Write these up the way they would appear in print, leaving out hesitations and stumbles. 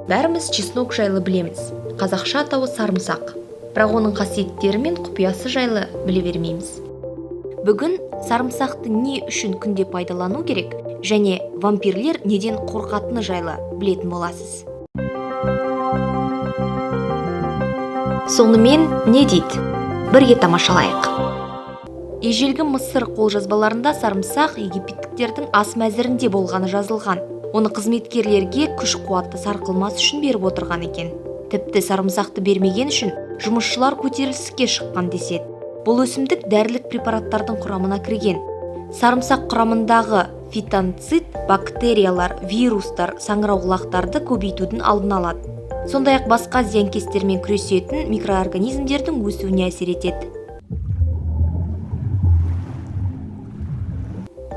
Бәріміз чеснок жайлы білеміз. Қазақша атауы сарымсақ. Бірақ оның қасиеттері мен құпиясы жайлы біле бермейміз. Бүгін сарымсақты не үшін күнде пайдалану керек және вампирлер неден қорқатыны жайлы білетін боласыз. Сонымен не дейді? Бірге тамашалайық. Ежелгі Мысыр қолжазбаларында сарымсақ египеттіктердің ас мәзірінде болғаны жазылған. Оны қызметкерлерге күш-қуатты сарқылмас үшін беріп отырған екен. Тіпті сарымсақты бермеген үшін жұмысшылар көтеріліске шыққан деседі. Бұл өсімдік дәрілік препараттардың құрамына кірген. Сарымсақ құрамындағы фитонцид бактериялар, вирустар, саңырауқұлақтарды көбейтудің алдын алады. Сондай-ақ басқа зиянкестермен күресетін микроорганизмдердің өсуіне әсер етеді.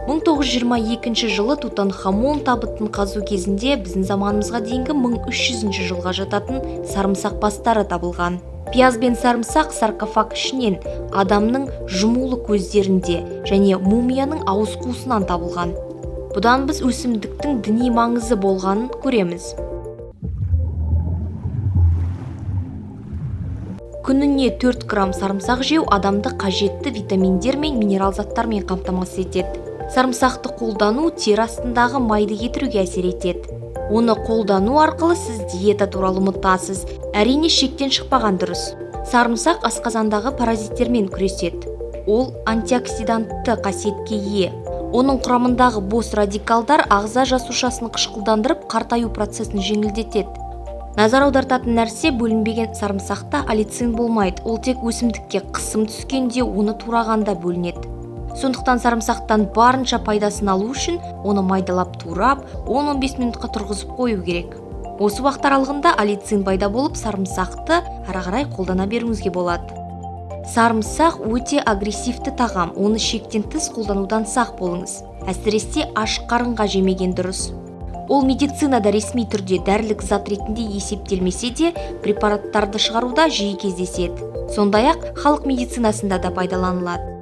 1922 жылы Тутанхамон табытын қазу кезінде біздің заманымызға дейінгі 1300 жылға жататын сарымсақ бастары табылған. Пияз бен сарымсақ саркофаг ішінен адамның жұмулы көздерінде және мумияның ауыз қуысынан табылған. Бұдан біз өсімдіктің діни маңызы болғанын көреміз. Күніне 4 грамм сарымсақ жеу адамды қажетті витаминдер мен минерал заттармен қамтамасыз етеді. Сарымсақты қолдану тері астындағы майды кетіруге әсер етеді. Оны қолдану арқылы сіз диета туралы ұмытасыз. Әрине шектен шықпаған дұрыс. Сарымсақ асқазандағы паразиттермен күреседі. Ол антиоксидантты қасиетке ие. Оның құрамындағы бос радикалдар ағза жасушасын қышқылдандырып, қартаю процесін жеңілдетеді. Назар аудартатын нәрсе, бөлінбеген сарымсақта аллицин болмайды. Ол тек өсімдікке қысым түскенде оны турағанда бөлінеді. Сондықтан сарымсақтан барынша пайдасын алу үшін оны майдалап турап, 10-15 минутқа тұрғызып қою керек. Осы уақыт аралығында аллицин пайда болып, сарымсақты ары қарай қолдана беруіңізге болады. Сарымсақ өте агрессивті тағам, оны шектен тыс қолданудан сақ болыңыз. Әсіресе аш қарынға жемеген дұрыс. Ол медицинада ресми түрде дәрілік зат ретінде есептелмесе де, препараттарды шығаруда жиі кездеседі. Сондай-ақ халық медицинасында да пайдаланылады.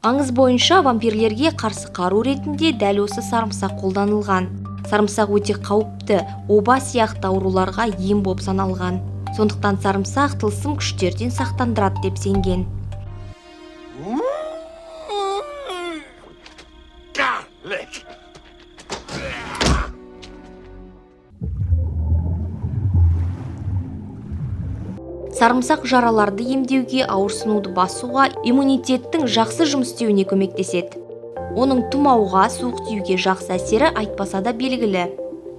Аңыз бойынша вампирлерге қарсы қару ретінде дәл осы сарымсақ қолданылған. Сарымсақ өте қауіпті, оба сияқты ауруларға ем болып саналған. Сондықтан сарымсақ тылсым күштерден сақтандырады деп сенген. Сарымсақ жараларды емдеуге, ауырсынуды басуға, иммунитеттің жақсы жұмыс істеуіне көмектеседі. Оның тұмауға, суық тиюге жақсы әсері айтпаса да белгілі.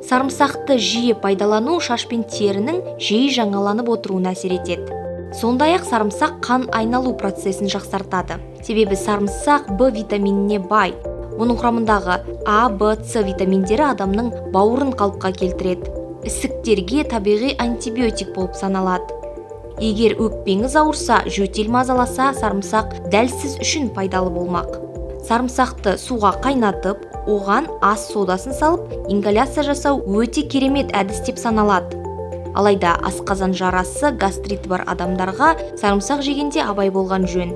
Сарымсақты жиі пайдалану шаш пен терінің жиі жаңаланып отыруына әсер етеді. Сондай-ақ сарымсақ қан айналу процесін жақсартады. Себебі сарымсақ В витаминіне бай. Оның құрамындағы А, В, С витаминдері адамның бауырын қалыпқа келтіреді. Ісіктерге табиғи антибиотик болып саналады. Егер өкпеңіз ауырса, жөтел мазаласа, сарымсақ дәл сіз үшін пайдалы болмақ. Сарымсақты суға қайнатып, оған ас содасын салып, ингаляция жасау өте керемет әдіс деп саналады. Алайда асқазан жарасы, гастриті бар адамдарға сарымсақ жегенде абай болған жөн.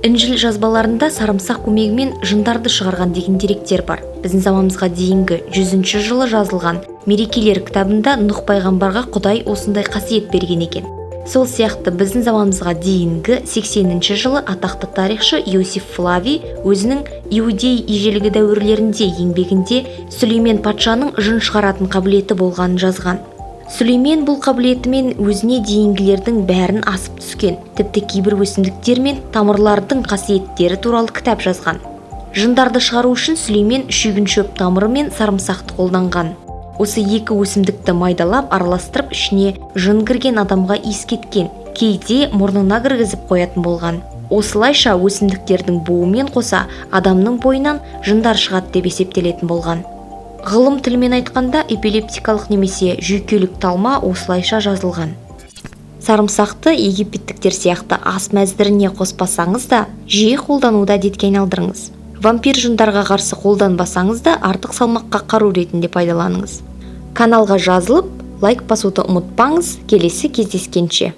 Інжіл жазбаларында сарымсақ көмегімен жындарды шығарған деген деректер бар. Біздің заманымызға дейінгі 100 жылы жазылған Мерекелер кітабында Нұх пайғамбарға Құдай осындай қасиет берген екен. Сол сияқты біздің заманымызға дейінгі 80 жылы атақты тарихшы Иосиф Флавий өзінің иудей ежелгі дәуірлерінде еңбегінде Сүлеймен патшаның жын шығаратын қабілеті болғанын жазған. Сүлеймен бұл қабілетімен өзіне дейінгілердің бәрін асып түскен, тіпті кейбір өсімдіктер мен тамырлардың қасиеттері туралы кітап жазған. Жындарды шығару үшін Сүлеймен шүйгін шөп тамыры мен сарымсақты қолданған. Осы екі өсімдікті майдалап араластырып ішіне жын кірген адамға иіс кеткен, кейде мұрнына кіргізіп қоятын болған. Осылайша өсімдіктердің буымен қоса адамның бойынан жындар шығады деп есептелетін болған. Ғылым тілімен айтқанда эпилептикалық немесе жүйкелік талма осылайша жазылған. Сарымсақты египеттіктер сияқты ас мәзіріне қоспасаңыз да, жиі қолдануда әдетке айналдырыңыз. Вампир жындарға қарсы қолданбасаңыз да артық салмаққа қару ретінде пайдаланыңыз. Каналға жазылып, лайк басуды ұмытпаңыз. Келесі кездескенше.